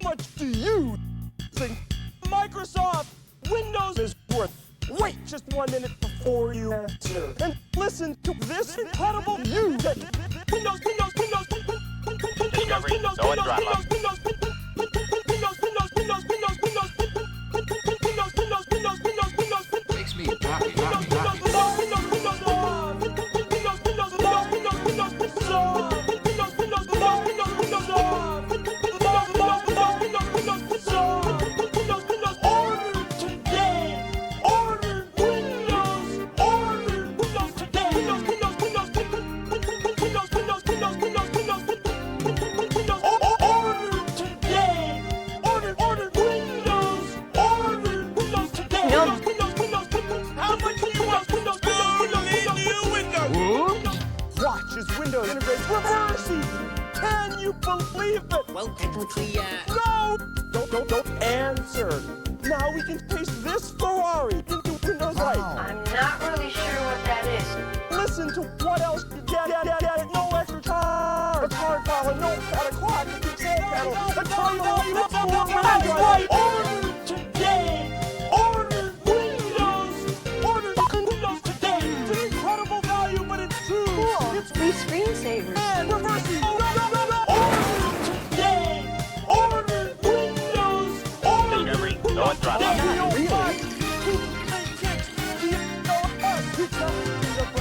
much do you think Microsoft Windows is worth? Wait just 1 minute before you answer. And listen to this incredible news that Windows, Makes me happy. Windows integrates reversing. Can you believe it? Well, technically, No! Don't answer. Now we can paste this Ferrari into Windows Light. I'm not really sure what that is. Listen to what else you get. No extra time. A card file, a notepad, a clock, a control panel, a time that's right. Order today. Order Windows. Order Windows today. It's an incredible value, but it's true. It's free screensavers. And reversing. Order today. Order Windows. Order. No one's right.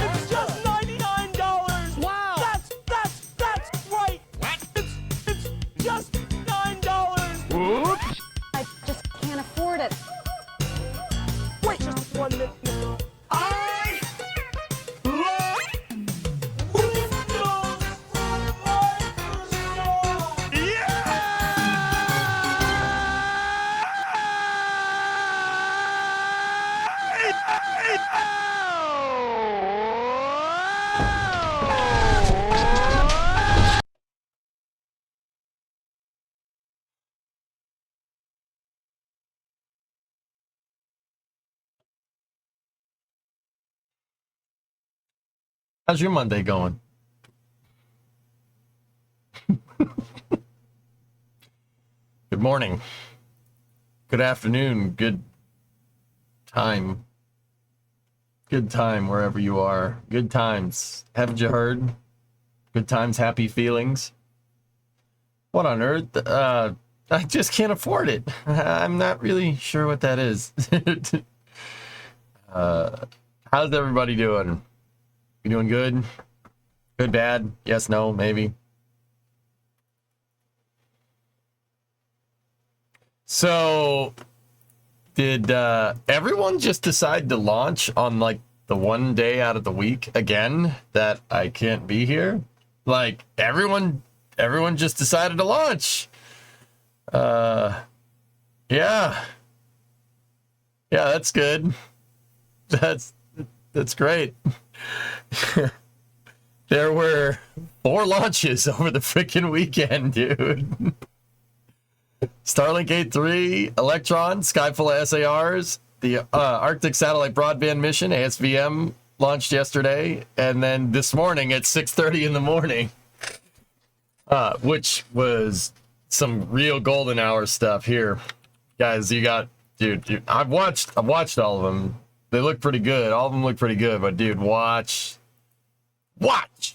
It's just $99. Wow. That's right. What? It's just $9. Whoops. I just can't afford it. Wait just 1 minute. I Windows from Microsoft. How's your Monday going? Good morning. Good afternoon. Good time. Good time wherever you are. Good times. Haven't you heard? Good times, happy feelings. What on earth? I just can't afford it. I'm not really sure what that is. How's everybody doing? You doing good? Good, bad? Yes, no, maybe. So, did everyone just decide to launch on like the one day out of the week again that I can't be here? Like everyone just decided to launch. Yeah. Yeah, that's good. That's great. There were 4 launches over the freaking weekend, dude. Starlink 8.3, Electron, Skyfall SARs, the Arctic Satellite Broadband Mission, ASVM, launched yesterday, and then this morning at 6:30 in the morning, which was some real golden hour stuff here. Guys, you got, dude, I've watched all of them. They look pretty good. All of them look pretty good, but dude, watch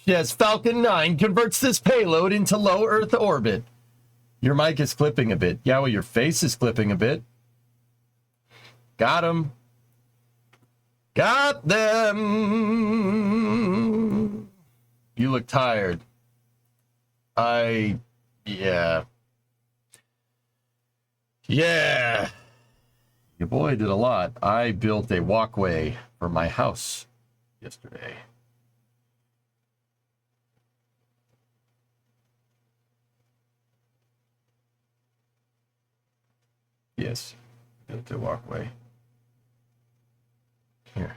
as Falcon 9 converts this payload into low Earth orbit. Your mic is clipping a bit. Yeah, well, your face is clipping a bit. Got him. Got them. You look tired. Yeah. Yeah. Your boy did a lot. I built a walkway for my house yesterday. Yes, built a walkway. Here.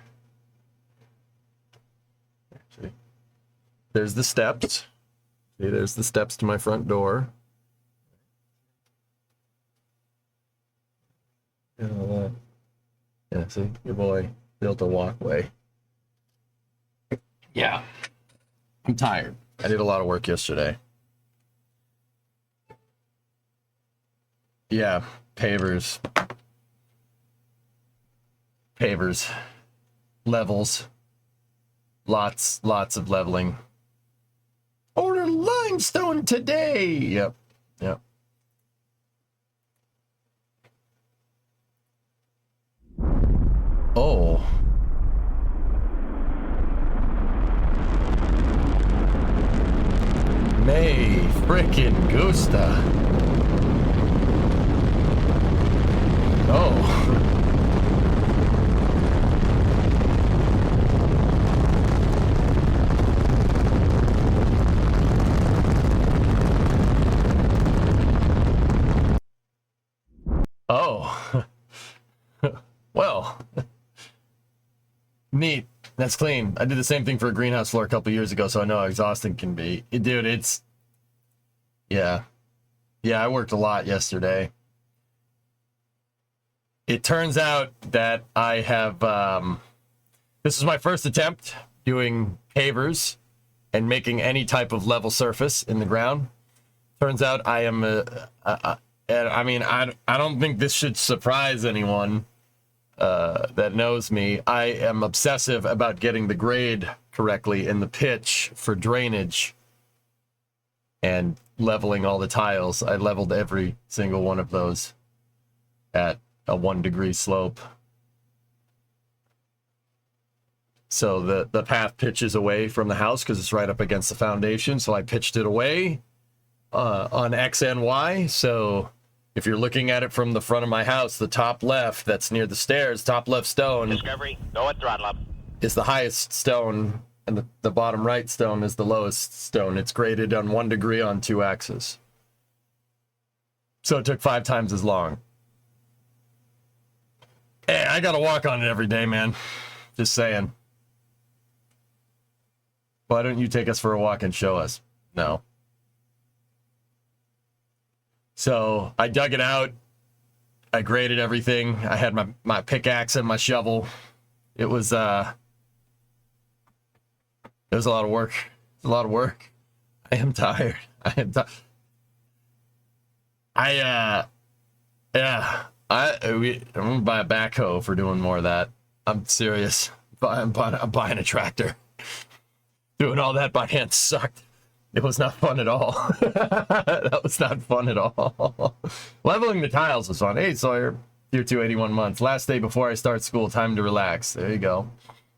See? There's the steps. See, there's the steps to my front door. Yeah, see, your boy built a walkway. Yeah. I'm tired. I did a lot of work yesterday. Yeah, pavers. Pavers. Levels. Lots of leveling. Order limestone today! Yep. Yep. Oh. May frickin' Gusta. Oh. Oh. Well. Neat. That's clean. I did the same thing for a greenhouse floor a couple years ago, so I know how exhausting it can be. Dude, it's... Yeah. Yeah, I worked a lot yesterday. It turns out that I have... this is my first attempt doing pavers and making any type of level surface in the ground. Turns out I am... I mean, I don't think this should surprise anyone that knows me. I am obsessive about getting the grade correctly in the pitch for drainage and leveling all the tiles. I leveled every single one of those at a 1 degree slope. So the path pitches away from the house because it's right up against the foundation. So I pitched it away on X and Y. So if you're looking at it from the front of my house, the top left, that's near the stairs, top left stone Discovery, go at throttle up. is the highest stone, and the bottom right stone is the lowest stone. It's graded on 1 degree on 2 axes. So it took 5 times as long. Hey, I gotta walk on it every day, man. Just saying. Why don't you take us for a walk and show us? No. So I dug it out. I graded everything. I had my pickaxe and my shovel. It was a lot of work. It's a lot of work. I am tired. I'm gonna buy a backhoe for doing more of that. I'm serious. I'm buying a tractor. Doing all that by hand sucked. It was not fun at all. That was not fun at all. Leveling the tiles was fun. Hey, Sawyer. Tier 2, 81 months. Last day before I start school. Time to relax. There you go.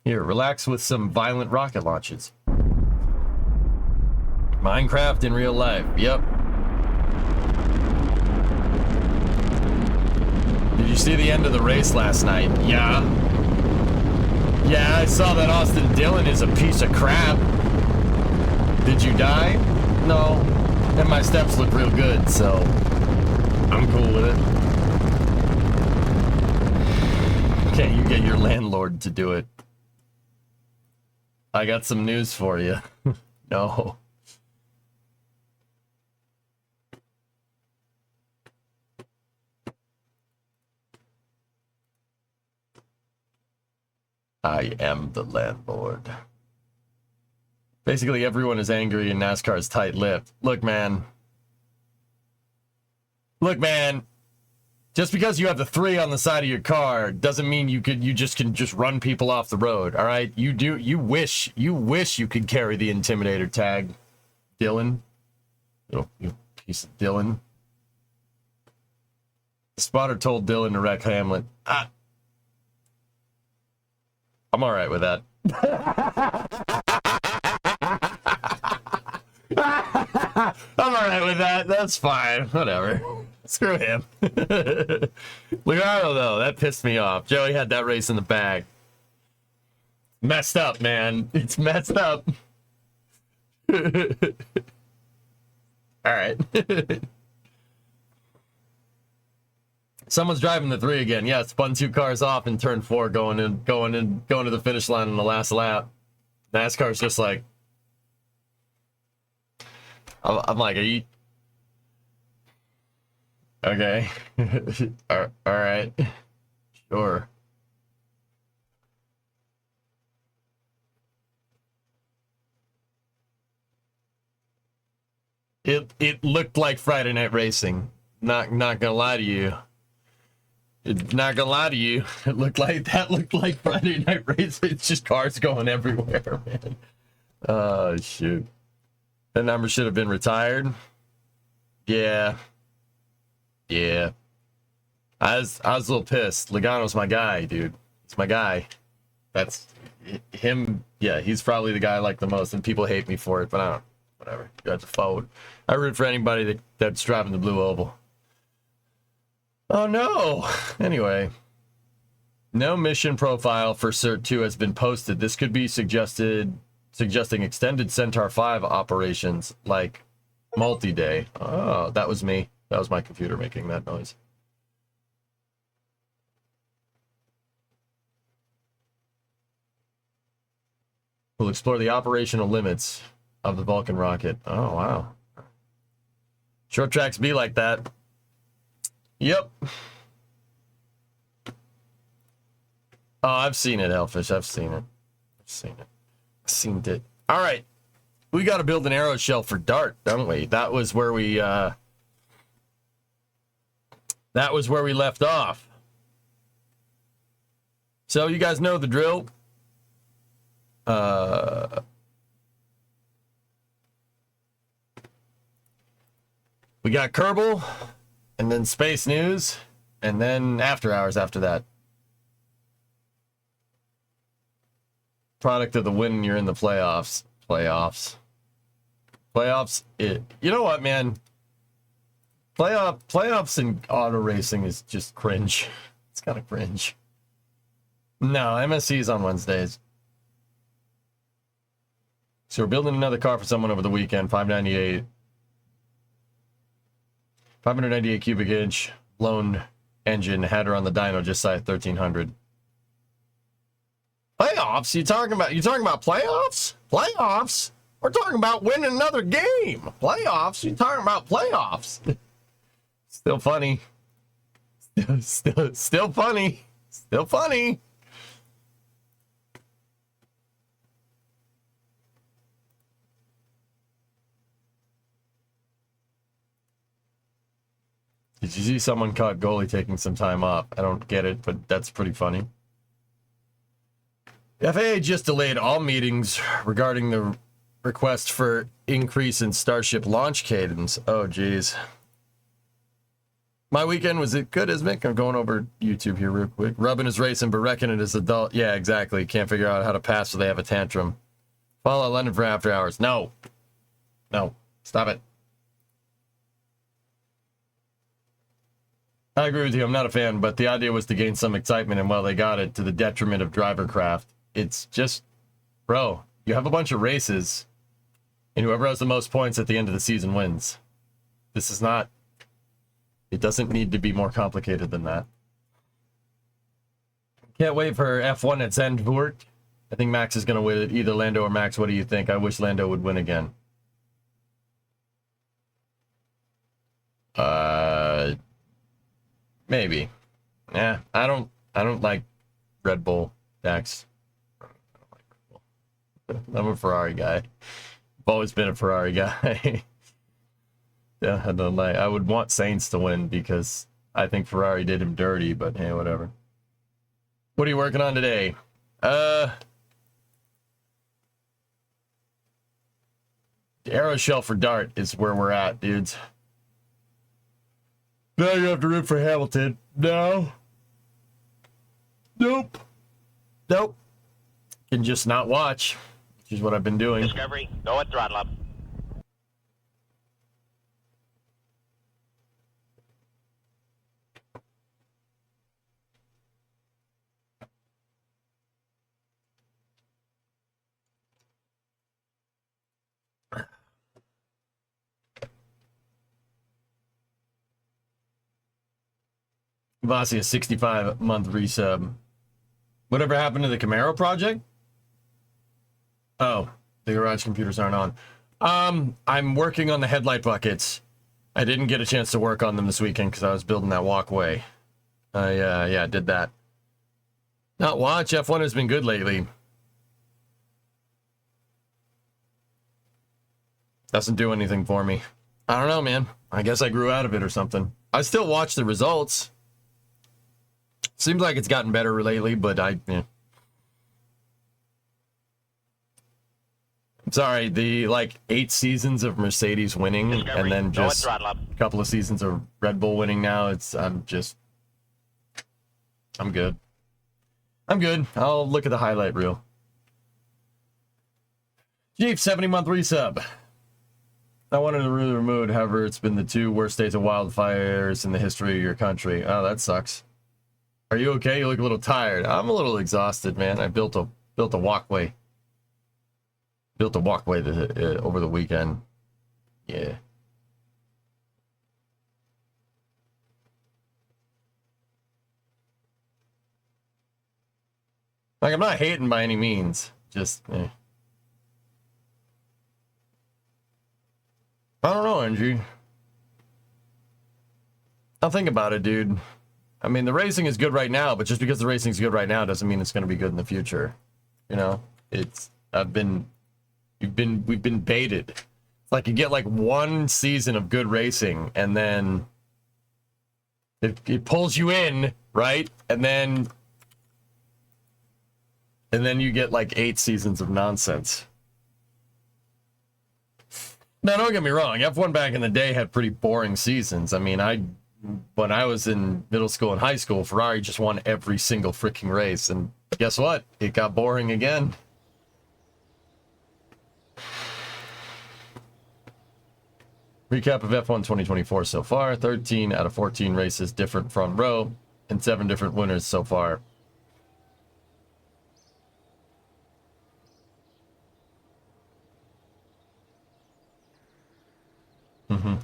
Here, relax with some violent rocket launches. Minecraft in real life. Yep. Did you see the end of the race last night? Yeah. Yeah, I saw that Austin Dillon is a piece of crap. Did you die? No. And my steps look real good, so I'm cool with it. Can't you get your landlord to do it? I got some news for you. No. I am the landlord. Basically, everyone is angry and NASCAR is tight-lipped. Look, man. Look, man. Just because you have the 3 on the side of your car doesn't mean you can just run people off the road. All right, you wish you could carry the Intimidator tag, Dylan. You piece of Dylan. The spotter told Dylan to wreck Hamlet. I'm all right with that. I'm all right with that. That's fine. Whatever. Screw him. Lugaro, though, that pissed me off. Joey had that race in the bag. Messed up, man. It's messed up. All right. Someone's driving the 3 again. Yeah, spun 2 cars off in turn 4, going to the finish line on the last lap. NASCAR's just like, I'm like, are you okay? All right, sure. It looked like Friday Night Racing. Not gonna lie to you. Not gonna lie to you. It looked like Friday Night Race. It's just cars going everywhere, man. Oh shoot. That number should have been retired. Yeah. Yeah. I was a little pissed. Logano's my guy, dude. It's my guy. That's him. Yeah, he's probably the guy I like the most, and people hate me for it, but I don't. Whatever. You have to follow. I root for anybody that's driving the blue oval. Oh no. Anyway. No mission profile for Cert 2 has been posted. This could be suggesting extended Centaur 5 operations like multi-day. Oh, that was me. That was my computer making that noise. We'll explore the operational limits of the Vulcan rocket. Oh, wow. Short tracks be like that. Yep. Oh, I've seen it, Elfish. I've seen it. I've seen it. All right. We got to build an arrow shell for Dart, don't we? That was where we left off. So you guys know the drill. We got Kerbal, and then Space News, and then After Hours after that. Product of the win, you're in the playoffs. Playoffs. You know what, man? Playoffs in auto racing is just cringe. It's kind of cringe. No, MSC is on Wednesdays. So we're building another car for someone over the weekend. 598 cubic inch blown engine. Had her on the dyno just shy of 1300. Playoffs? You talking about playoffs? Playoffs? We're talking about winning another game. Playoffs? You talking about playoffs? Still funny. Still funny. Still funny. Did you see someone caught goalie taking some time off? I don't get it, but that's pretty funny. The FAA just delayed all meetings regarding the request for increase in Starship launch cadence. Oh, geez. My weekend was it good, Ismic? I'm going over YouTube here real quick. Rubbing is racing, but wrecking it as adult. Yeah, exactly. Can't figure out how to pass, so they have a tantrum. Follow London for After Hours. No. No. Stop it. I agree with you. I'm not a fan, but the idea was to gain some excitement, and while they got it to the detriment of driver craft, it's just, bro, you have a bunch of races, and whoever has the most points at the end of the season wins. This is not, it doesn't need to be more complicated than that. Can't wait for F1 at Zandvoort. I think Max is going to win it. Either Lando or Max. What do you think? I wish Lando would win again. Maybe. Yeah, I don't like Red Bull, Dax. I'm a Ferrari guy. I've always been a Ferrari guy. Yeah, I would want Sainz to win because I think Ferrari did him dirty, but hey, whatever. What are you working on today? The arrow shell for Dart is where we're at, dudes. Now you have to root for Hamilton. No. Nope. Nope. Can just not watch, which is what I've been doing. Discovery, go at throttle up. Vasi, a 65-month resub. Whatever happened to the Camaro project? Oh, the garage computers aren't on. I'm working on the headlight buckets. I didn't get a chance to work on them this weekend because I was building that walkway. I did that. Not watch. F1 has been good lately. Doesn't do anything for me. I don't know, man. I guess I grew out of it or something. I still watch the results. Seems like it's gotten better lately, but yeah. Sorry, the like 8 seasons of Mercedes winning and then just a couple of seasons of Red Bull winning now. I'm good. I'm good. I'll look at the highlight reel. Jeep, 70-month resub. I wanted to really remove, however, it's been the 2 worst days of wildfires in the history of your country. Oh, that sucks. Are you okay? You look a little tired. I'm a little exhausted, man. I built a walkway. Built a walkway over the weekend. Yeah. Like, I'm not hating by any means. Just, I don't know, Angie. I'll think about it, dude. I mean, the racing is good right now, but just because the racing is good right now doesn't mean it's going to be good in the future. You know, we've been baited. It's like you get like 1 season of good racing, and then it pulls you in, right? And then you get like 8 seasons of nonsense. Now, don't get me wrong. F1 back in the day had pretty boring seasons. I mean, when I was in middle school and high school, Ferrari just won every single freaking race. And guess what? It got boring again. Recap of F1 2024 so far. 13 out of 14 races, different front row, and 7 different winners so far. Mm-hmm.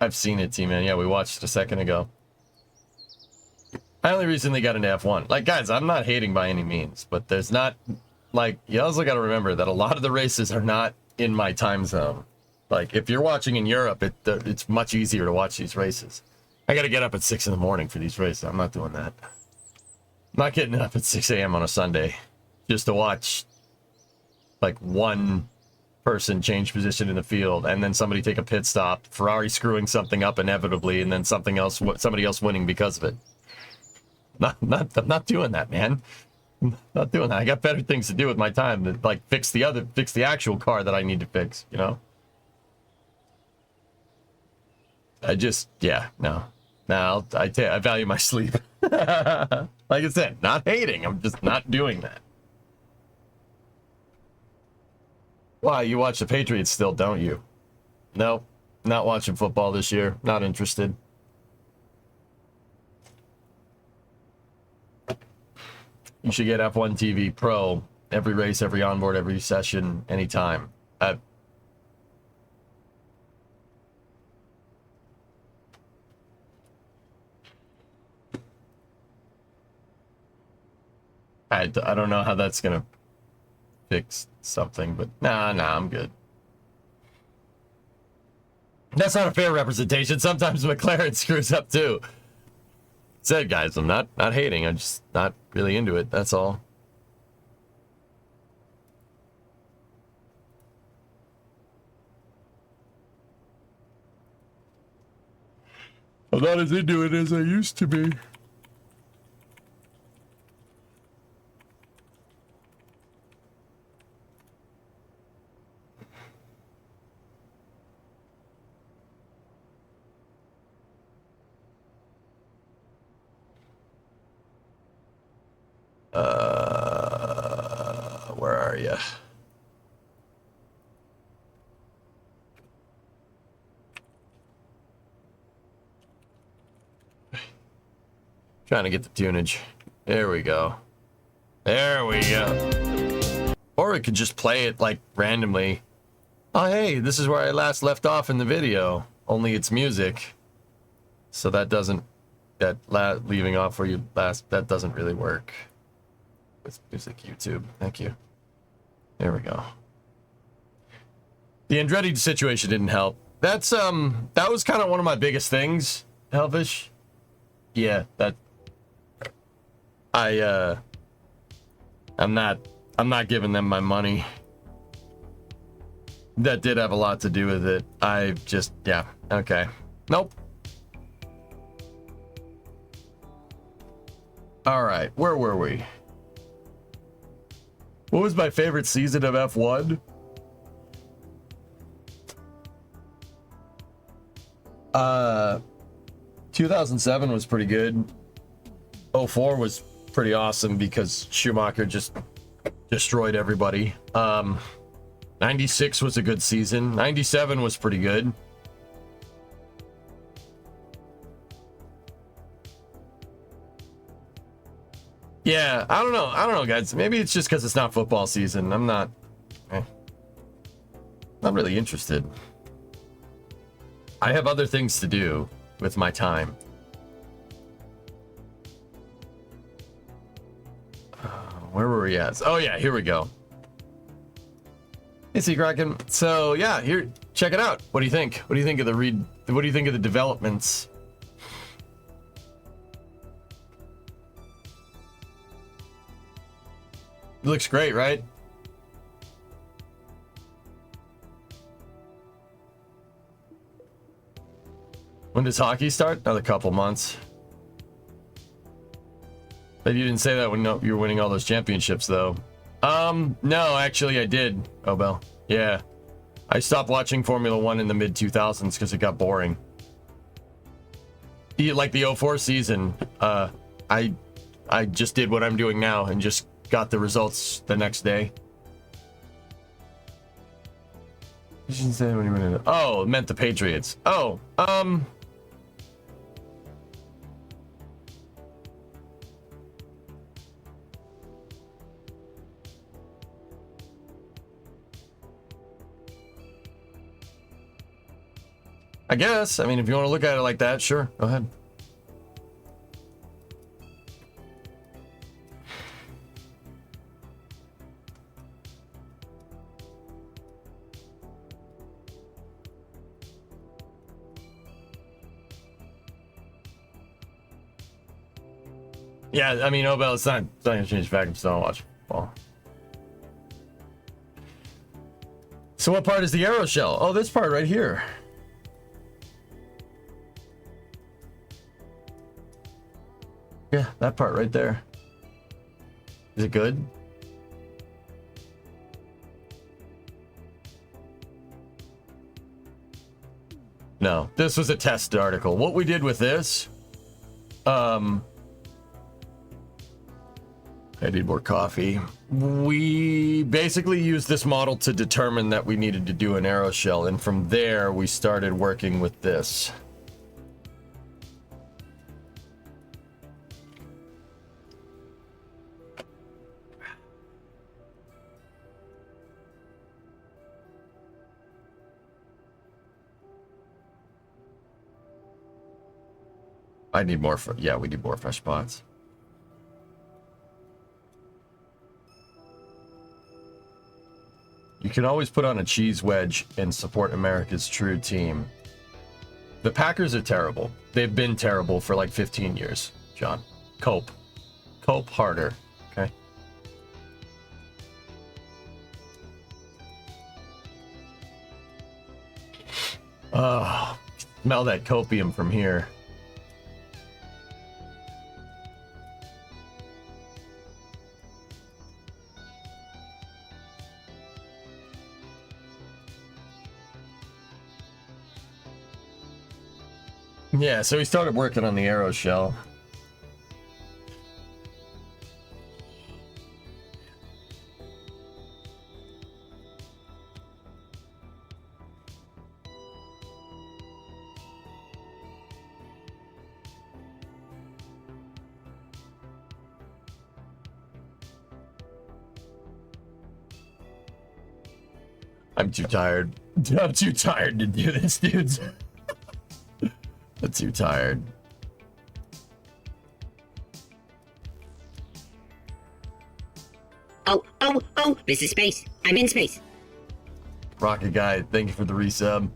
I've seen it, T-Man. Yeah, we watched it a second ago. I only recently got into F1. Like, guys, I'm not hating by any means, but there's not, like, you also got to remember that a lot of the races are not in my time zone. Like, if you're watching in Europe, it's much easier to watch these races. I got to get up at 6 in the morning for these races. I'm not doing that. I'm not getting up at 6 a.m. on a Sunday just to watch, like, one person change position in the field and then somebody take a pit stop, Ferrari screwing something up inevitably, and then somebody else winning because of it. I'm not doing that, man. I'm not doing that. I got better things to do with my time than like fix the actual car that I need to fix, you know? I value my sleep. Like I said, not hating. I'm just not doing that. Why, you watch the Patriots still, don't you? Nope. Not watching football this year. Not interested. You should get F1 TV Pro. Every race, every onboard, every session, anytime. I don't know how that's going to fix something, but nah, I'm good. That's not a fair representation. Sometimes McLaren screws up too. Said, guys, I'm not hating. I'm just not really into it. That's all. I'm not as into it as I used to be. Where are you? Trying to get the tunage. There we go. There we go. Or it could just play it like randomly. Oh, hey, this is where I last left off in the video. Only it's music. So that doesn't, leaving off where you last, that doesn't really work. With music YouTube. Thank you. There we go. The Andretti situation didn't help. That was kind of one of my biggest things, Helvish. Yeah, I'm not giving them my money. That did have a lot to do with it. I just, yeah, okay. Nope. All right, where were we? What was my favorite season of F1? 2007 was pretty good. 04 was pretty awesome because Schumacher just destroyed everybody. 96 was a good season. 97 was pretty good. Yeah, I don't know, guys. Maybe it's just because it's not football season. I'm not really interested. I have other things to do with my time. Where were we at? Oh yeah, here we go. Hey, see Kraken. So yeah, here, check it out. What do you think? What do you think of the What do you think of the developments? It looks great, right? When does hockey start? Another couple months. But you didn't say that when you were winning all those championships, though. No, actually I did. Oh, Bell. Yeah. I stopped watching Formula 1 in the mid-2000s because it got boring. Like the 04 season, I just did what I'm doing now and just got the results the next day. You shouldn't say when you went in. Oh, it meant the Patriots. Oh, I guess. I mean, if you want to look at it like that, sure. Go ahead. Yeah, I mean, Obel, it's not going to change the fact I'm still not watching football. So what part is the arrow shell? Oh, this part right here. Yeah, that part right there. Is it good? No, this was a test article. What we did with this, I need more coffee. We basically used this model to determine that we needed to do an arrow shell, and from there we started working with this. I need more. Yeah, we need more fresh pots. You can always put on a cheese wedge and support America's true team. The Packers are terrible. They've been terrible for like 15 years, John. Cope harder, okay? Oh, smell that copium from here. Yeah, so he started working on the arrow shell. I'm too tired. I'm too tired to do this, dudes. I'm too tired. Oh, this is space. I'm in space. Rocket Guy, thank you for the resub.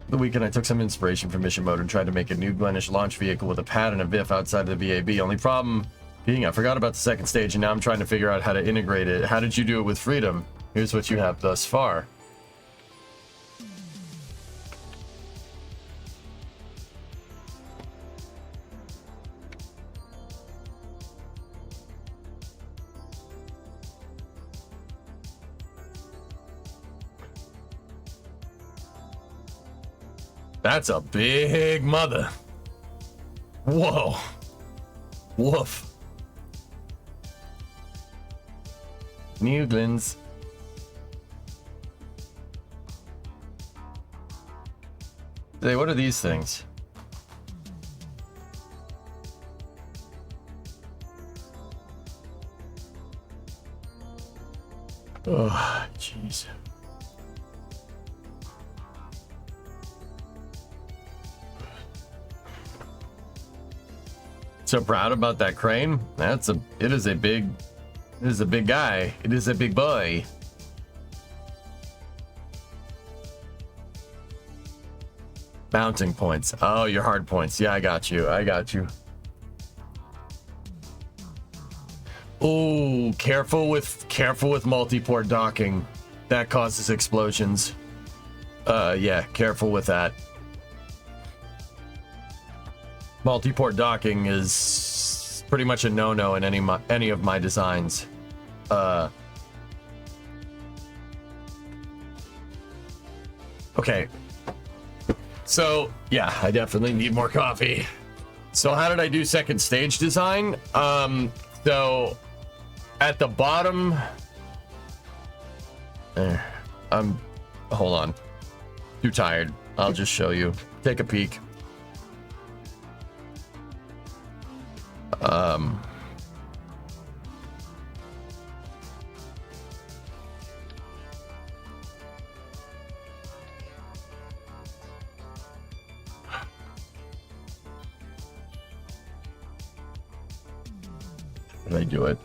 The weekend I took some inspiration from Mission Mode and tried to make a new Glennish launch vehicle with a pad and a VIF outside of the VAB. Only problem Being, I forgot about the second stage, and now I'm trying to figure out how to integrate it. How did you do it with Freedom? Here's what you have thus far. That's a big mother. Whoa. Woof. Newglins. Hey, what are these things? Oh, jeez. So proud about that crane. It is a big guy. It is a big boy. Mounting points. Oh, your hard points. Yeah, I got you. Oh, careful with multi-port docking. That causes explosions. Yeah, careful with that. Multi-port docking is pretty much a no-no in any of my designs. Okay. So, yeah, I definitely need more coffee. So how did I do second stage design? So at the bottom, hold on. Too tired. I'll just show you. Take a peek. How did I do it?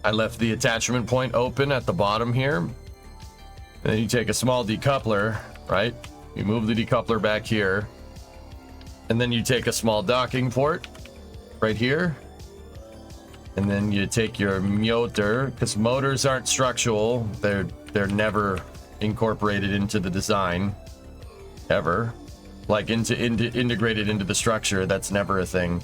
I left the attachment point open at the bottom here. And then you take a small decoupler, right? You move the decoupler back here. And then you take a small docking port right here. And then you take your motor, because motors aren't structural. They're never incorporated into the design. Ever. Like integrated into the structure, that's never a thing.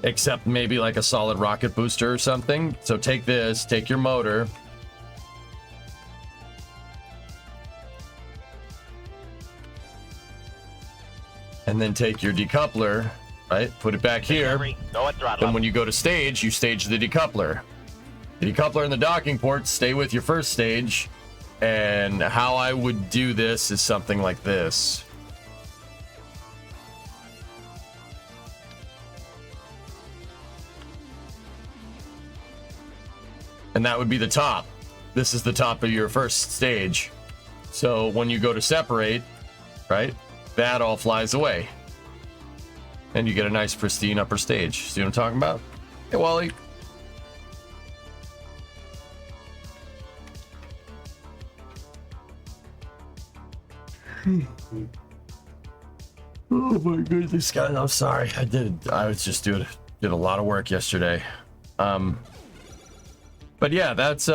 Except maybe like a solid rocket booster or something. So take this, take your motor. And then take your decoupler, right? Put it back here. Then when you go to stage, you stage the decoupler. The decoupler and the docking ports stay with your first stage. And how I would do this is something like this. And that would be the top. This is the top of your first stage. So when you go to separate, right, that all flies away. And you get a nice pristine upper stage. See what I'm talking about? Hey, Wally. Oh my goodness, guys, I'm sorry. I was just did a lot of work yesterday. But yeah, that's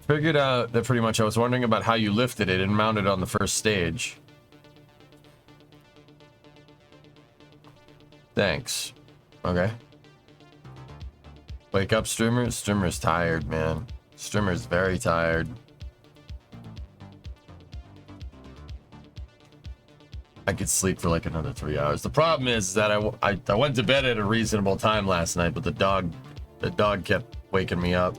figured out that pretty much. I was wondering about how you lifted it and mounted it on the first stage. Thanks. Okay. Wake up, streamer. Streamer's tired, man. Streamer's very tired. I could sleep for like another 3 hours. The problem is that I went to bed at a reasonable time last night, but the dog kept waking me up.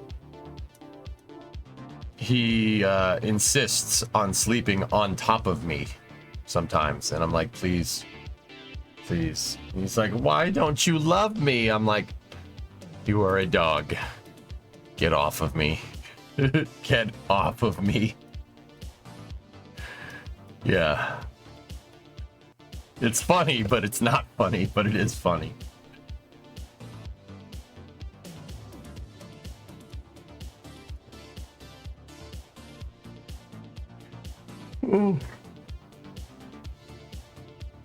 He insists on sleeping on top of me sometimes, and I'm like, please. He's like, why don't you love me? I'm like, you are a dog. Get off of me. Get off of me. Yeah. It's funny, but it's not funny, but it is funny.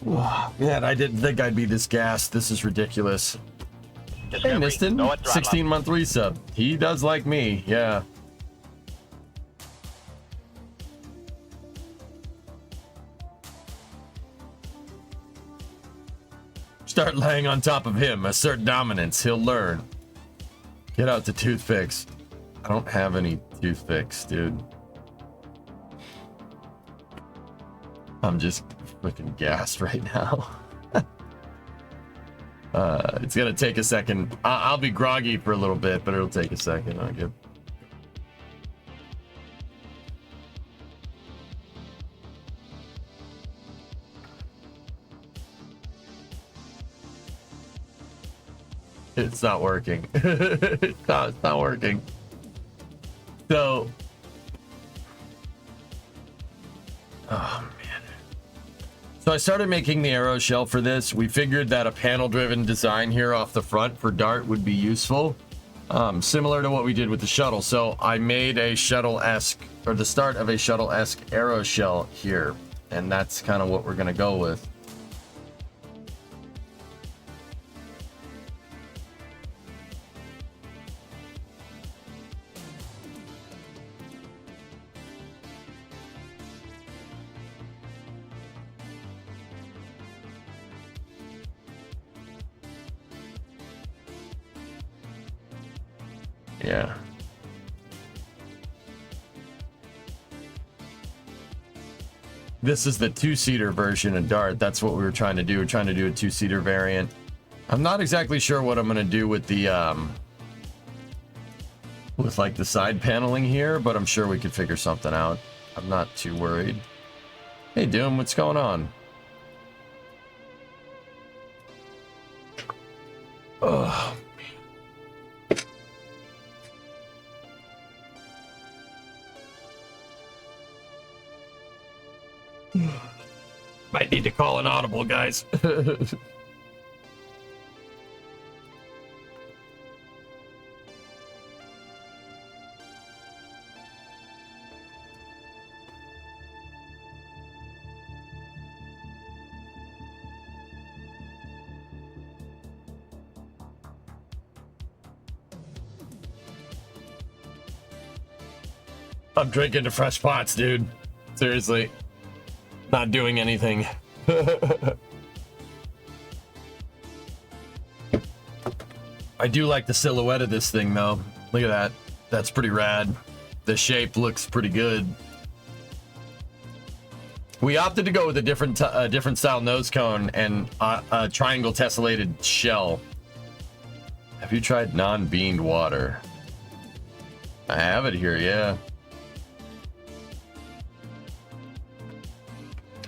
Oh, man, I didn't think I'd be this gassed. This is ridiculous. Hey, Niston, 16-month resub. He does like me, yeah. Start laying on top of him. Assert dominance. He'll learn. Get out the toothpicks. I don't have any toothpicks, dude. I'm just freaking gassed right now. It's gonna take a second. I'll be groggy for a little bit, but it'll take a second. I'll give. It's not working. It's not working. So, oh man. So I started making the arrow shell for this. We figured that a panel-driven design here off the front for Dart would be useful, similar to what we did with the shuttle. So I made a shuttle-esque, or the start of a shuttle-esque arrow shell here, and that's kind of what we're gonna go with. Yeah. This is the two-seater version of Dart. That's what we were trying to do. We're trying to do a two-seater variant. I'm not exactly sure what I'm going to do with the with like the side paneling here, but I'm sure we could figure something out. I'm not too worried. Hey Doom, what's going on? Ugh. Might need to call an audible, guys. I'm drinking to fresh pots, dude. Seriously. Not doing anything. I do like the silhouette of this thing, though. Look at that. That's pretty rad. The shape looks pretty good. We opted to go with a different style nose cone and a triangle tessellated shell. Have you tried non-beaned water? I have it here, yeah.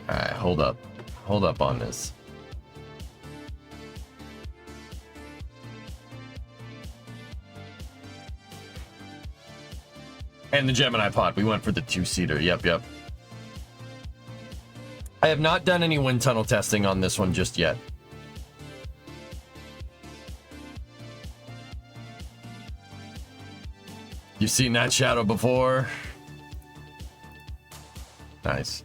Alright, hold up. Hold up on this. And the Gemini pod. We went for the two-seater. Yep. I have not done any wind tunnel testing on this one just yet. You've seen that shadow before? Nice.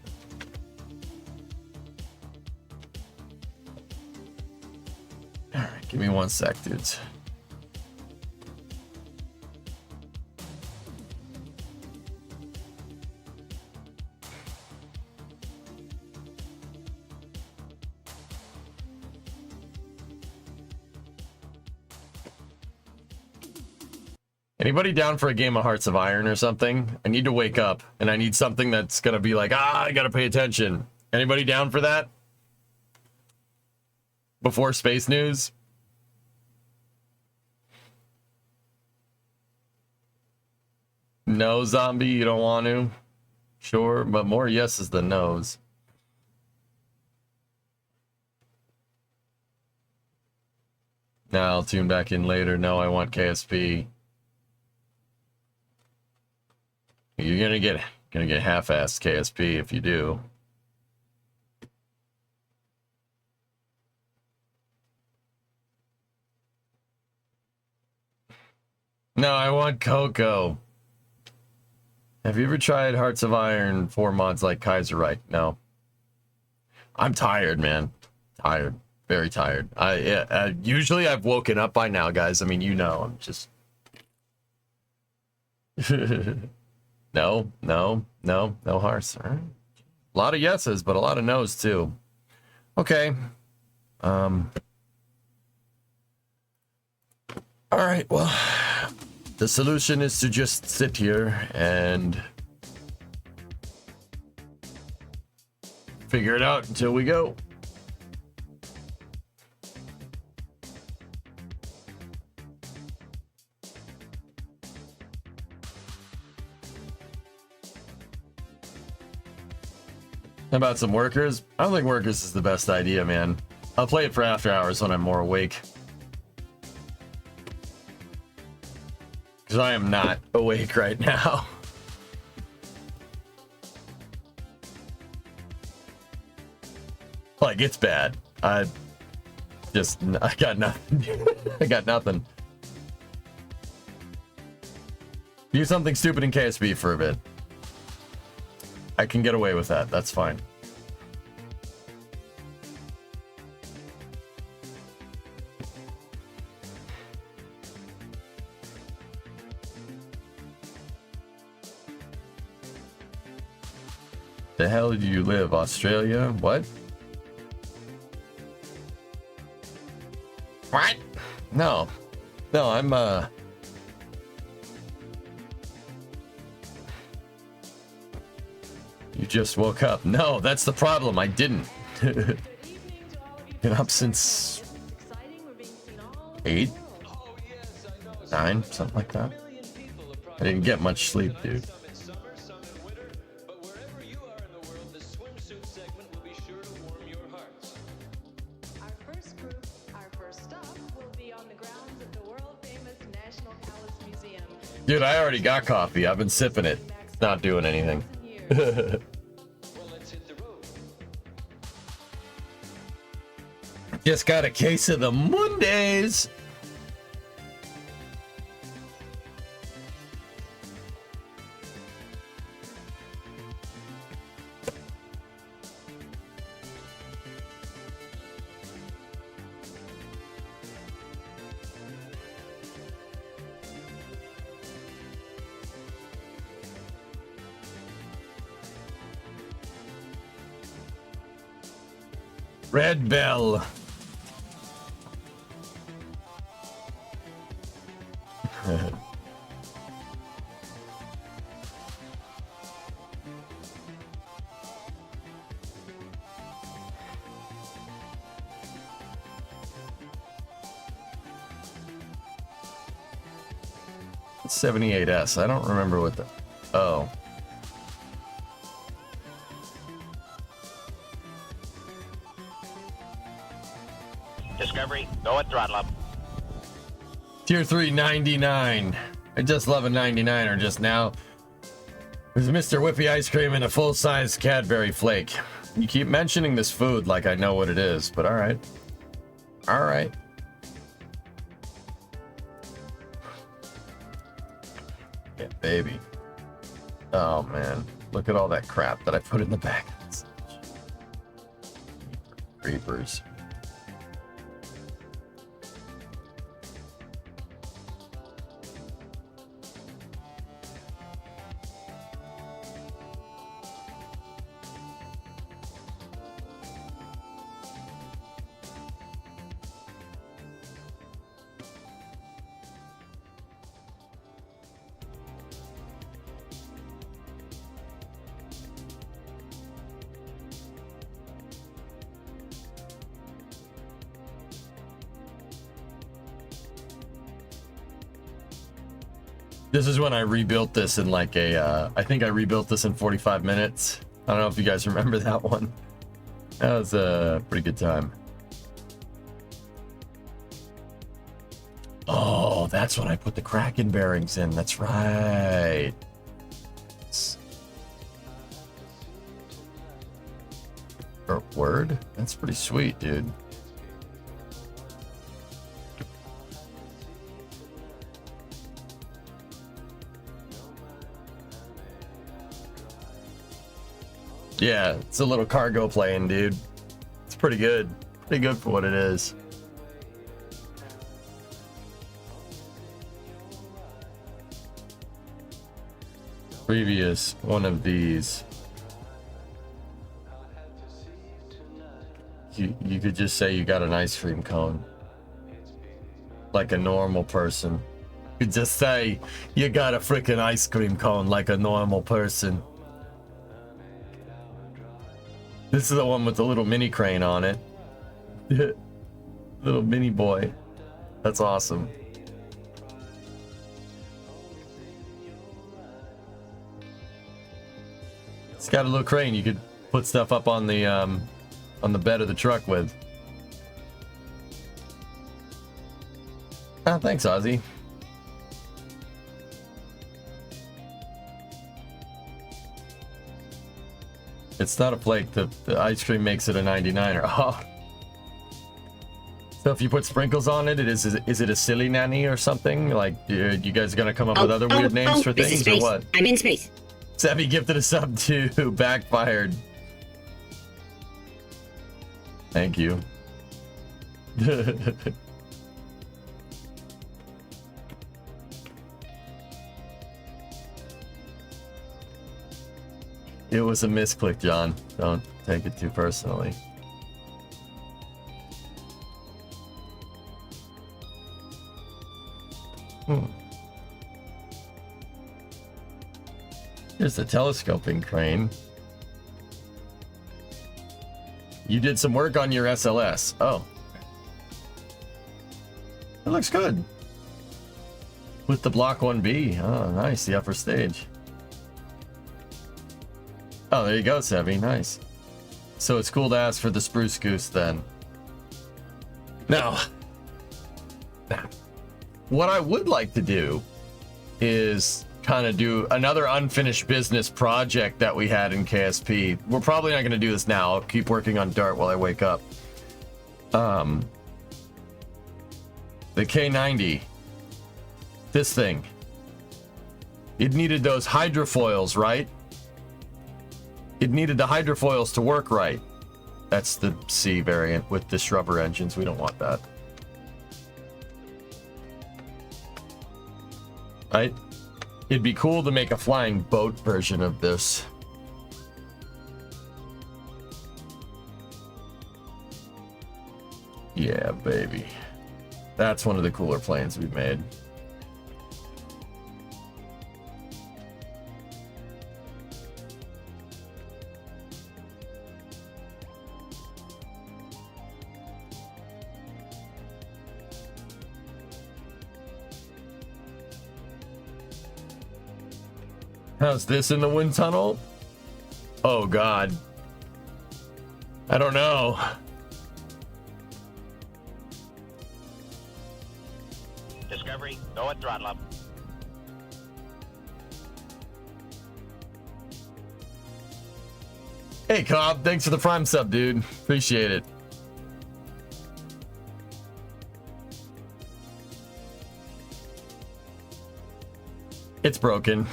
Alright, give me 1 sec, dudes. Anybody down for a game of Hearts of Iron or something? I need to wake up, and I need something that's gonna be like, I gotta pay attention. Anybody down for that? Before space news? No, zombie, you don't want to? Sure, but more yeses than no's. Now I'll tune back in later. No, I want KSP. You're gonna get half-assed KSP if you do. No, I want cocoa. Have you ever tried Hearts of Iron 4 mods like Kaiserreich? No. I'm tired, man. Tired. Very tired. Usually I've woken up by now, guys. I mean, you know, I'm just... No hearts. All right. A lot of yeses, but a lot of no's too. Okay. All right, well, the solution is to just sit here and figure it out until we go. How about some workers? I don't think workers is the best idea, man. I'll play it for after hours when I'm more awake. Because I am not awake right now. Like, it's bad. I got nothing. I got nothing. Do something stupid in KSP for a bit. I can get away with that. That's fine. The hell do you live? Australia? What? What? No. No, I'm You just woke up. No, that's the problem. I didn't. Been up since 8, 9, something like that. I didn't get much sleep, dude. Dude, I already got coffee. I've been sipping it. It's not doing anything. Just got a case of the Mondays. Red Bell. It's 78S. I don't remember what the... Oh. Discovery, go at throttle up. Tier 3 99. I just love a 99er just now. With Mr. Whippy ice cream and a full-size Cadbury flake. You keep mentioning this food like I know what it is, but alright. Alright. Yeah, baby. Oh man. Look at all that crap that I put in the back. Creepers. This is when I rebuilt this in like a, I think I rebuilt this in 45 minutes. I don't know if you guys remember that one. That was a pretty good time. Oh, that's when I put the Kraken bearings in. That's right. Or word? That's pretty sweet, dude. Yeah, it's a little cargo plane, dude. It's pretty good. Pretty good for what it is. Previous one of these. You could just say you got an ice cream cone. Like a normal person. You could just say you got a freaking ice cream cone like a normal person. This is the one with the little mini crane on it. Little mini boy. That's awesome. It's got a little crane you could put stuff up on the bed of the truck with. Ah, thanks, Ozzy. It's not a flake. The ice cream makes it a 99er. Oh. So if you put sprinkles on it, is it a silly nanny or something? Like, you guys gonna come up with other weird names for this is things or space. what? I'm in space. Savvy gifted a sub to Backfired. Thank you. It was a misclick, John. Don't take it too personally. Here's the telescoping crane. You did some work on your SLS. Oh. It looks good. With the Block 1B. Oh, nice. The upper stage. Oh, there you go, Sevy. Nice. So it's cool to ask for the Spruce Goose then. Now, what I would like to do is kind of do another unfinished business project that we had in KSP. We're probably not going to do this now. I'll keep working on Dart while I wake up. The K90. This thing. It needed those hydrofoils, right? It needed the hydrofoils to work right. That's the C variant with the Shrubber engines. We don't want that. Right? It'd be cool to make a flying boat version of this. Yeah, baby. That's one of the cooler planes we've made. How's this in the wind tunnel? Oh God. I don't know. Discovery, go at throttle up. Hey Cobb, thanks for the Prime sub, dude. Appreciate it. It's broken.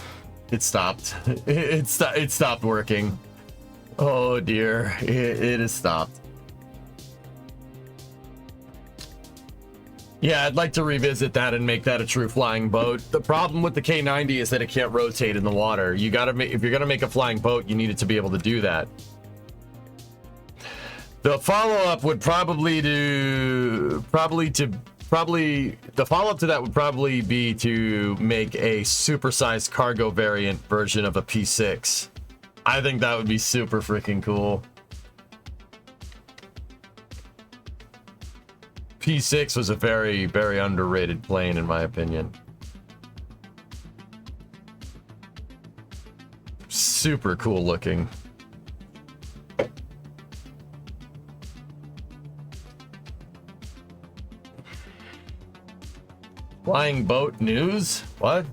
It stopped. It stopped working. Oh dear, it has stopped. Yeah, I'd like to revisit that and make that a true flying boat. The problem with the K90 is that it can't rotate in the water. You gotta make, if you're gonna make a flying boat, you need it to be able to do that. The follow-up would probably the follow-up to that would probably be to make a supersized cargo variant version of a P6. I think that would be super freaking cool. P6 was a very, very underrated plane in my opinion. Super cool looking. Flying boat news? What?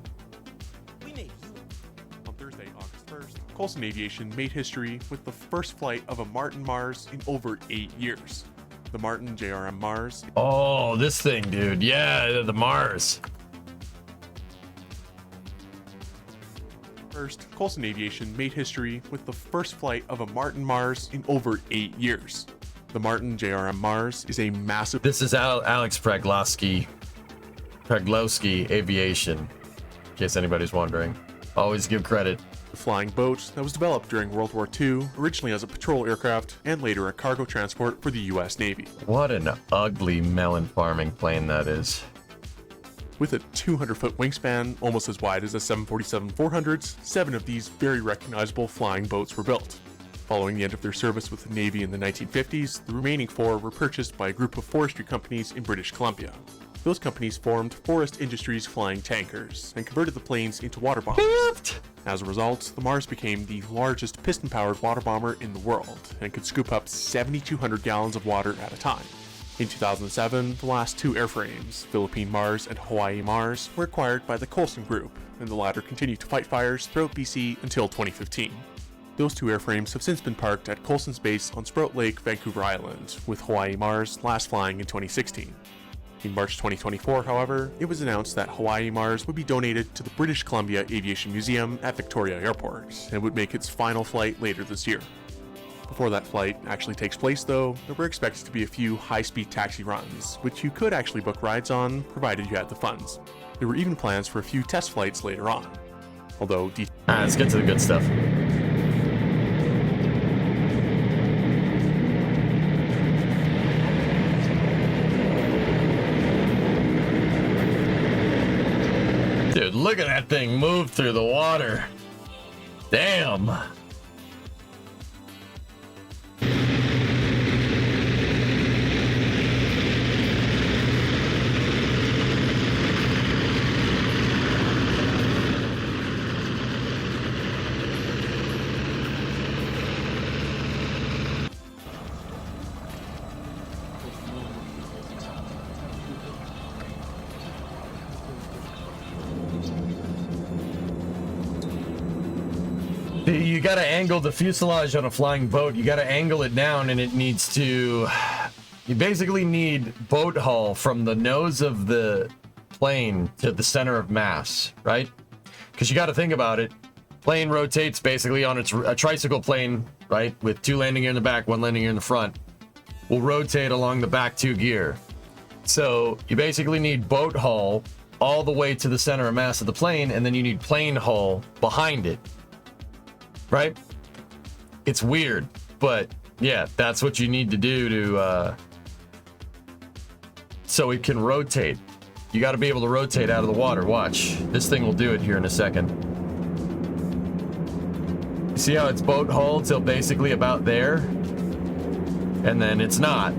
On Thursday, August 1st, Coulson Aviation made history with the first flight of a Martin Mars in over 8 years. The Martin JRM Mars. Oh, this thing, dude. Yeah, the Mars. First, Coulson Aviation made history with the first flight of a Martin Mars in over 8 years. The Martin JRM Mars is a massive... This is Alex Preglowski Aviation, in case anybody's wondering. Always give credit. flying boat that was developed during World War II, originally as a patrol aircraft and later a cargo transport for the US Navy. What an ugly melon farming plane that is. With a 200-foot wingspan, almost as wide as the 747-400s, 7 of these very recognizable flying boats were built. Following the end of their service with the Navy in the 1950s, the remaining 4 were purchased by a group of forestry companies in British Columbia. Those companies formed Forest Industries Flying Tankers and converted the planes into water bombers. As a result, the Mars became the largest piston-powered water bomber in the world and could scoop up 7,200 gallons of water at a time. In 2007, the last 2 airframes, Philippine Mars and Hawaii Mars, were acquired by the Coulson Group, and the latter continued to fight fires throughout BC until 2015. Those 2 airframes have since been parked at Coulson's base on Sprout Lake, Vancouver Island, with Hawaii Mars last flying in 2016. In March 2024, however, it was announced that Hawaii Mars would be donated to the British Columbia Aviation Museum at Victoria Airport, and would make its final flight later this year. Before that flight actually takes place though, there were expected to be a few high-speed taxi runs, which you could actually book rides on, provided you had the funds. There were even plans for a few test flights later on. Although Let's get to the good stuff. Dude, look at that thing move through the water. Damn. You gotta angle the fuselage on a flying boat. You gotta angle it down, and it needs to... You basically need boat hull from the nose of the plane to the center of mass, right? Because you gotta think about it. Plane rotates basically on a tricycle plane, right? With 2 landing gear in the back, 1 landing gear in the front. Will rotate along the back 2 gear. So you basically need boat hull all the way to the center of mass of the plane, and then you need plane hull behind it. Right? It's weird, but yeah, that's what you need to do to so it can rotate. You got to be able to rotate out of the water. Watch, this thing will do it here in a second. You see how it's boat hull till basically about there, and then it's not.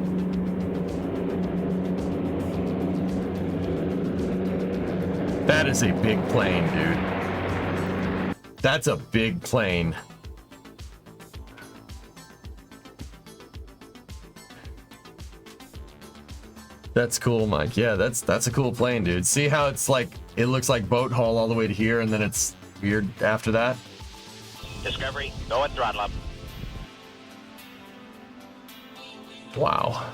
That is a big plane, dude. That's a big plane. That's cool, Mike. Yeah, that's a cool plane, dude. See how it's like, it looks like boat hull all the way to here, and then it's weird after that? Discovery, go at throttle up. Wow.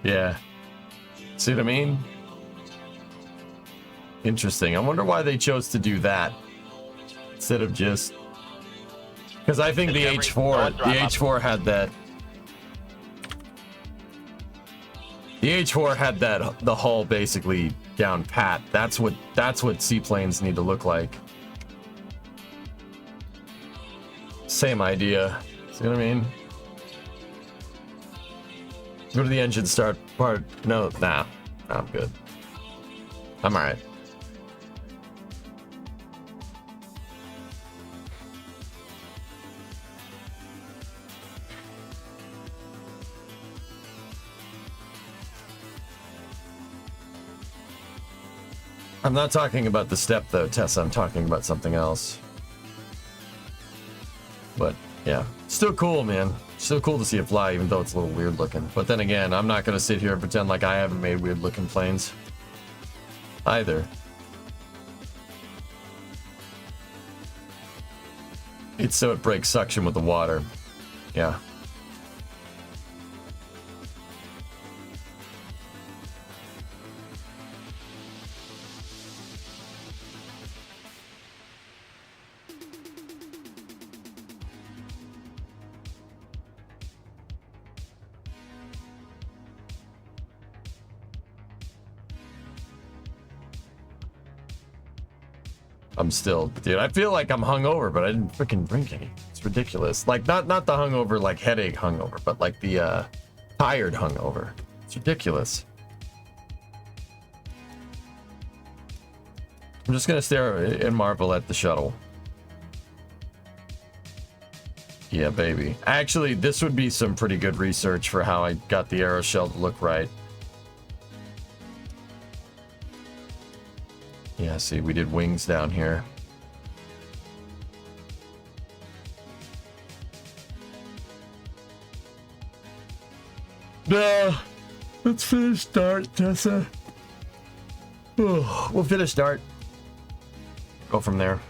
Yeah. See what I mean? Interesting. I wonder why they chose to do that instead of just... Because I think the H4 had that... The H4 had that, the hull basically down pat. That's what seaplanes need to look like. Same idea. See what I mean? Go to the engine start part. No, nah. I'm good. I'm alright. I'm not talking about the step though, Tessa. I'm talking about something else. But yeah, still cool, man. Still cool to see it fly, even though it's a little weird looking. But then again, I'm not gonna sit here and pretend like I haven't made weird looking planes either. It's so it breaks suction with the water. Yeah. I'm still, dude, I feel like I'm hungover, but I didn't freaking drink any. It's ridiculous. Like, not the hungover, like headache hungover, but like the tired hungover. It's ridiculous. I'm just gonna stare and marvel at the shuttle. Yeah, baby. Actually, this would be some pretty good research for how I got the aeroshell to look right. Yeah, see, we did wings down here. Let's finish start, Tessa. Oh, we'll finish start. Go from there.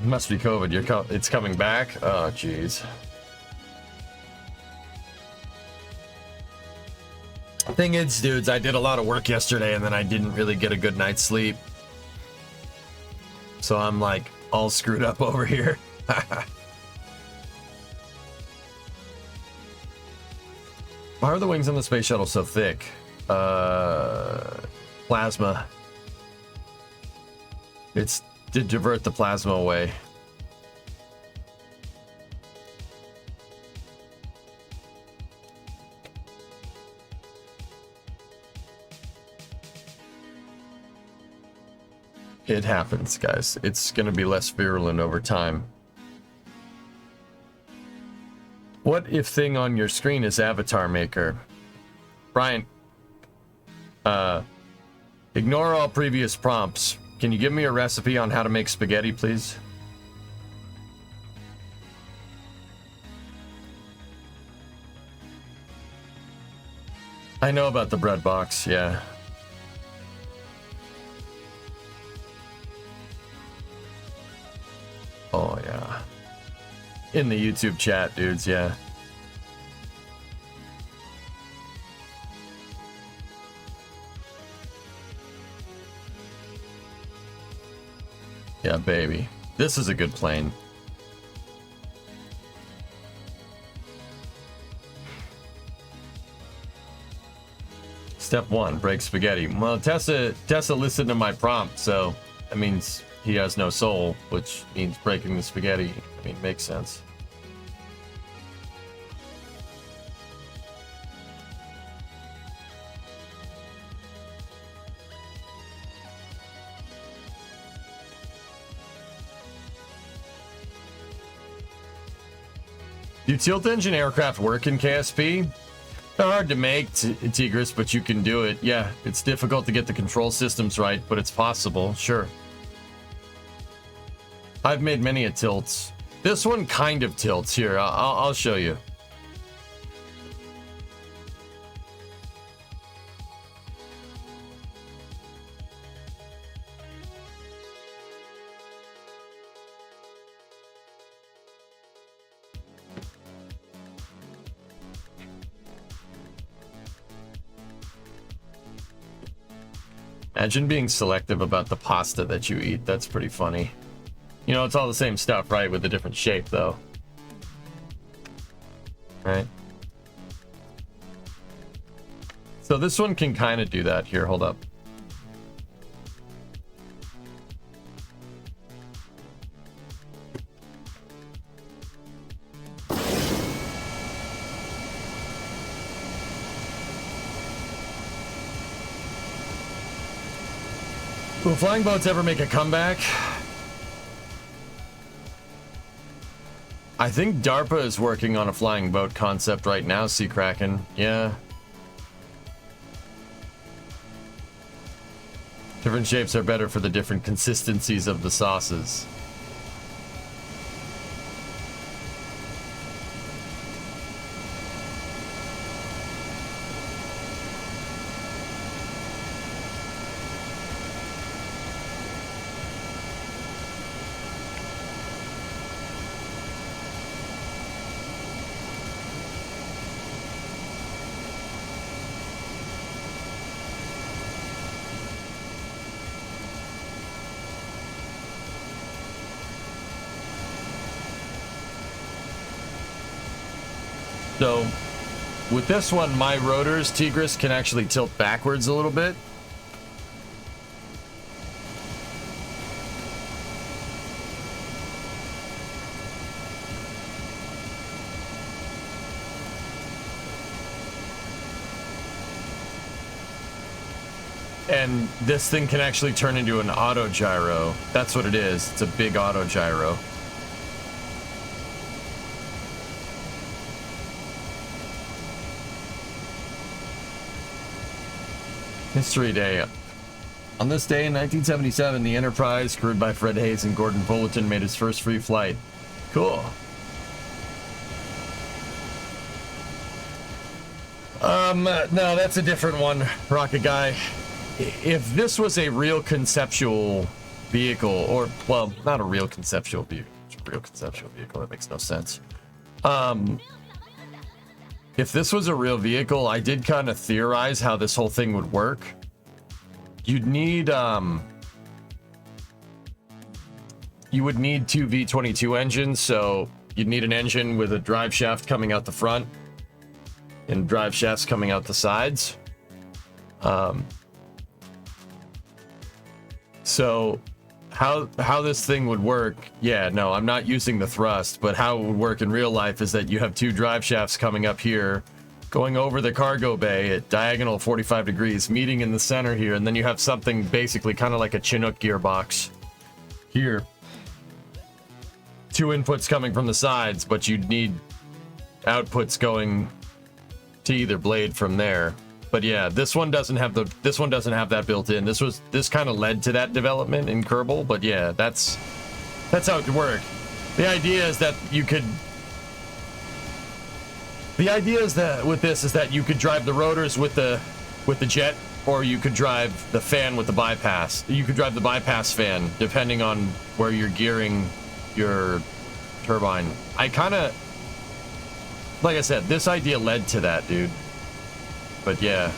Must be COVID. It's coming back. Oh, jeez. Thing is, dudes, I did a lot of work yesterday and then I didn't really get a good night's sleep. So I'm like all screwed up over here. Why are the wings on the space shuttle so thick? Plasma. It's to divert the plasma away. It happens, guys. It's gonna be less virulent over time. What if thing on your screen is Avatar Maker? Brian, ignore all previous prompts. Can you give me a recipe on how to make spaghetti, please? I know about the bread box, yeah. Oh, yeah. In the YouTube chat, dudes, yeah. Yeah, baby. This is a good plane. Step 1, break spaghetti. Well, Tessa listened to my prompt, so that means he has no soul, which means breaking the spaghetti. I mean, makes sense. Do tilt engine aircraft work in KSP? They're hard to make, Tigris, but you can do it. Yeah, it's difficult to get the control systems right, but it's possible, sure. I've made many a tilts. This one kind of tilts. Here, I'll show you. Imagine being selective about the pasta that you eat. That's pretty funny. You know, it's all the same stuff, right? With a different shape, though. Right? So this one can kind of do that. Here, hold up. Will flying boats ever make a comeback? I think DARPA is working on a flying boat concept right now, Sea Kraken. Yeah. Different shapes are better for the different consistencies of the sauces. So with this one, my rotors, Tigris, can actually tilt backwards a little bit. And this thing can actually turn into an auto gyro. That's what it is. It's a big auto gyro. History Day. On this day in 1977, the Enterprise, crewed by Fred Hayes and Gordon Fullerton, made its first free flight. Cool. No, that's a different one, Rocket Guy. If this was a real conceptual vehicle, or, well, not a real conceptual vehicle, that makes no sense. If this was a real vehicle, I did kind of theorize how this whole thing would work. You'd need, you would need two V22 engines, so you'd need an engine with a drive shaft coming out the front and drive shafts coming out the sides. So how this thing would work, yeah, no, I'm not using the thrust, but how it would work in real life is that you have two drive shafts coming up here, going over the cargo bay at diagonal 45 degrees, meeting in the center here, and then you have something basically kind of like a Chinook gearbox here. Two inputs coming from the sides, but you'd need outputs going to either blade from there. But yeah, this one doesn't have that built in. This kind of led to that development in Kerbal, but yeah, that's how it could work. The idea is that with this is that you could drive the rotors with the jet, or you could drive the fan with the bypass. You could drive the bypass fan depending on where you're gearing your turbine. I kind of, like I said, this idea led to that, dude. But yeah,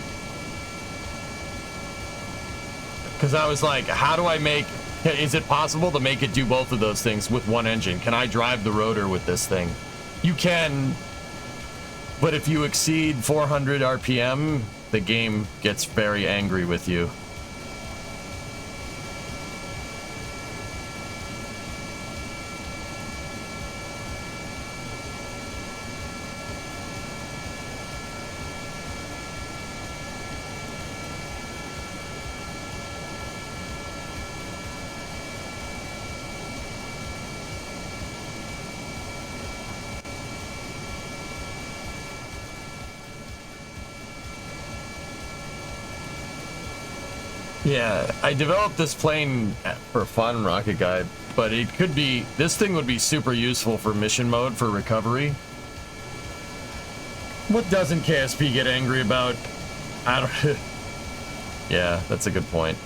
because I was like, how do I is it possible to make it do both of those things with one engine? Can I drive the rotor with this thing? You can, but if you exceed 400 RPM, the game gets very angry with you. Yeah, I developed this plane for fun, Rocket Guy, but this thing would be super useful for mission mode for recovery. What doesn't KSP get angry about? I don't. Yeah, that's a good point.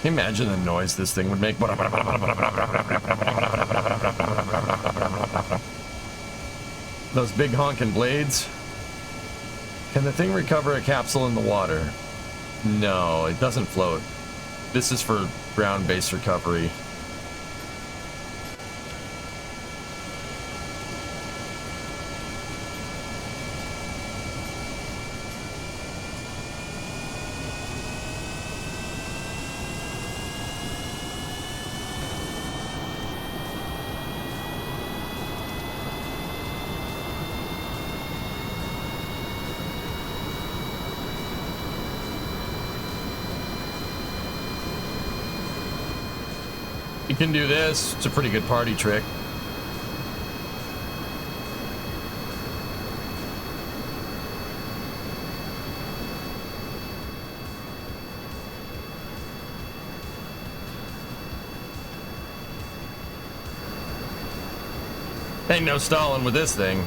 Can you imagine the noise this thing would make? Those big honking blades. Can the thing recover a capsule in the water? No, it doesn't float. This is for ground-based recovery. You can do this. It's a pretty good party trick. Ain't no stalling with this thing.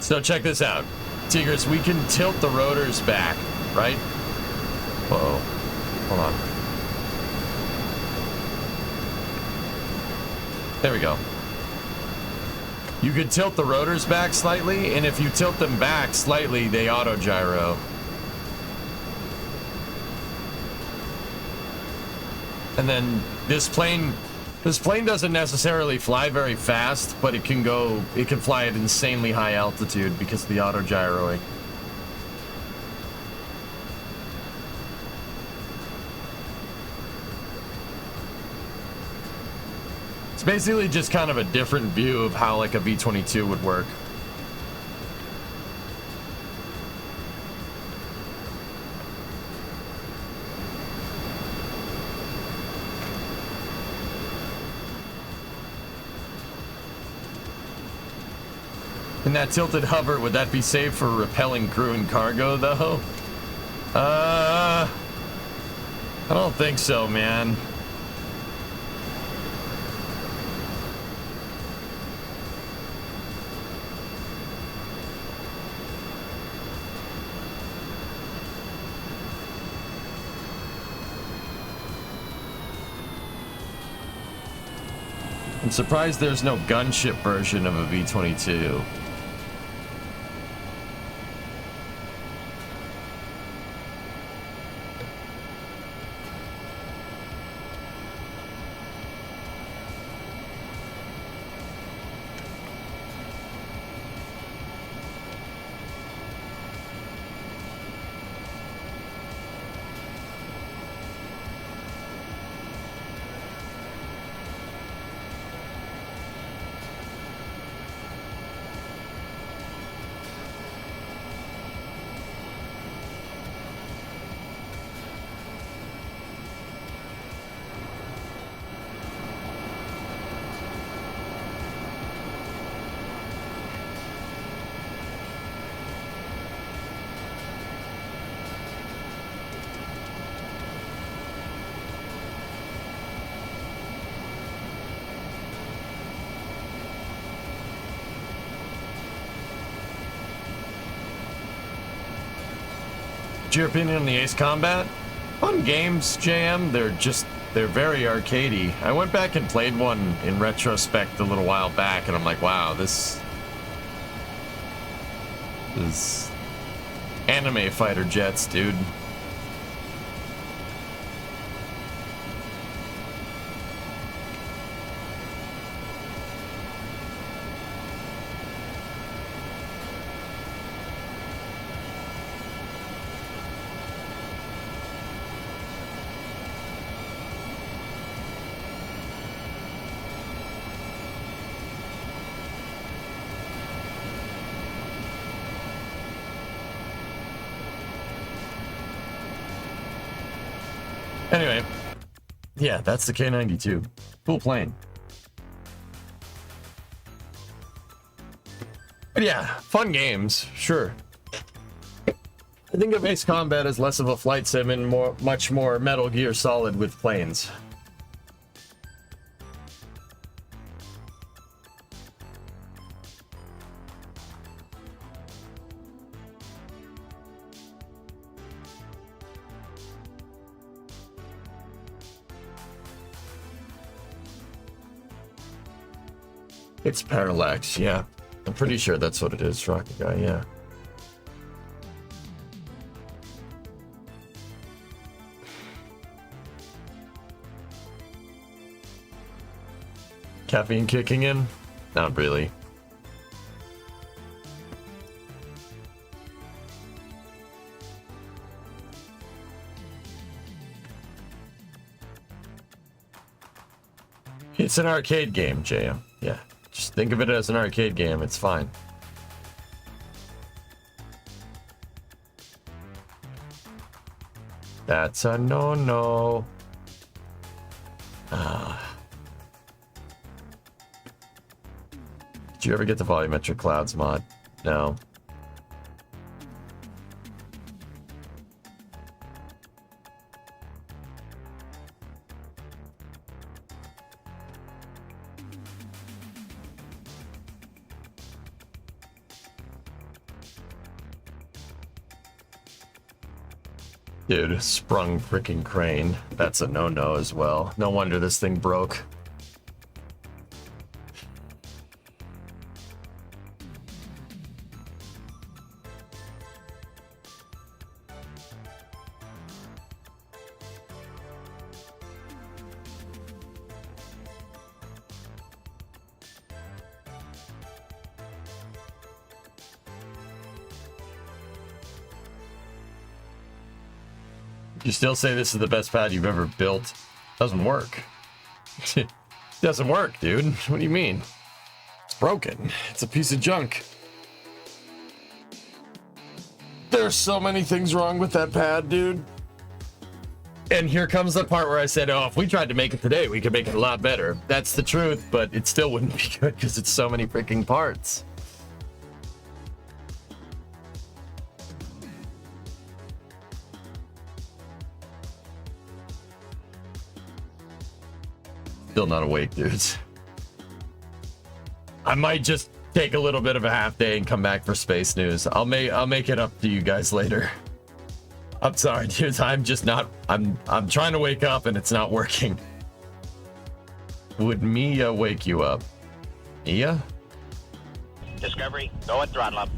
So check this out. Tigris, we can tilt the rotors back. right? Whoa. Hold on. There we go. You could tilt the rotors back slightly, and if you tilt them back slightly, they auto gyro. And then this plane doesn't necessarily fly very fast, but it can fly at insanely high altitude because of the auto gyroing. It's basically just kind of a different view of how like a V-22 would work. And that tilted hover, would that be safe for repelling crew and cargo though? I don't think so, man. I'm surprised there's no gunship version of a V-22. What's your opinion on the Ace Combat? Fun games, JM. They're very arcadey. I went back and played one in retrospect a little while back, and I'm like, wow, this is anime fighter jets, dude. Anyway, yeah, that's the K-92. Cool plane. But yeah, fun games, sure. I think of Ace Combat as less of a flight sim and much more Metal Gear Solid with planes. It's Parallax, yeah. I'm pretty sure that's what it is, Rocket Guy, yeah. Caffeine kicking in? Not really. It's an arcade game, JM. Yeah. Just think of it as an arcade game. It's fine. That's a no-no. Did you ever get the volumetric clouds mod? No. Dude, sprung freaking crane. That's a no-no as well. No wonder this thing broke. You still say this is the best pad you've ever built? Doesn't work. Doesn't work, dude. What do you mean? It's broken. It's a piece of junk. There's so many things wrong with that pad, dude. And here comes the part where I said, oh, if we tried to make it today, we could make it a lot better. That's the truth, but it still wouldn't be good because it's so many freaking parts. Still not awake, dudes. I might just take a little bit of a half day and come back for space news. I'll make it up to you guys later. I'm sorry, dudes. I'm just not. I'm trying to wake up and it's not working. Would Mia wake you up? Mia? Discovery, go at throttle up.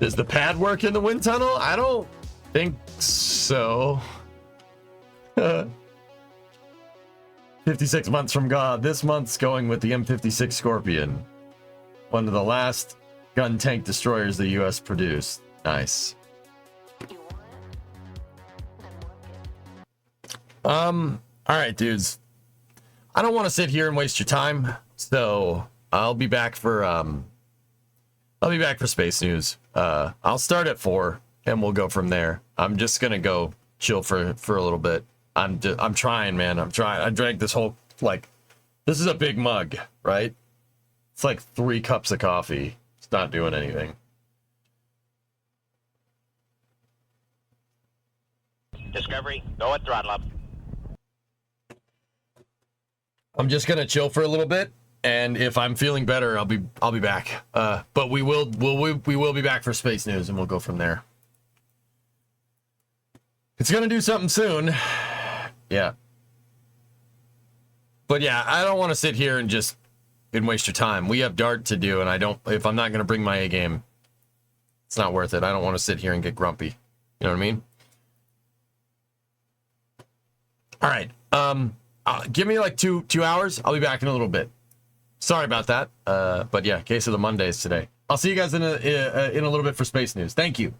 Does the pad work in the wind tunnel? I don't think so. 56 months from God. This month's going with the M56 Scorpion. One of the last gun tank destroyers the US produced. Nice. Alright, dudes. I don't want to sit here and waste your time, so I'll be back for space news. I'll start at 4 and we'll go from there. I'm just gonna go chill for a little bit. I'm trying, man. I'm trying. I drank this whole, like, this is a big mug, right? It's like 3 cups of coffee. It's not doing anything. Discovery, go at throttle up. I'm just gonna chill for a little bit, and if I'm feeling better, I'll be back. But we will be back for space news, and we'll go from there. It's gonna do something soon. Yeah. But yeah, I don't want to sit here and just waste your time. We have Dart to do, and if I'm not gonna bring my A game, it's not worth it. I don't want to sit here and get grumpy. You know what I mean? All right. Give me like two hours. I'll be back in a little bit. Sorry about that. But yeah, case of the Mondays today. I'll see you guys in a little bit for space news. Thank you.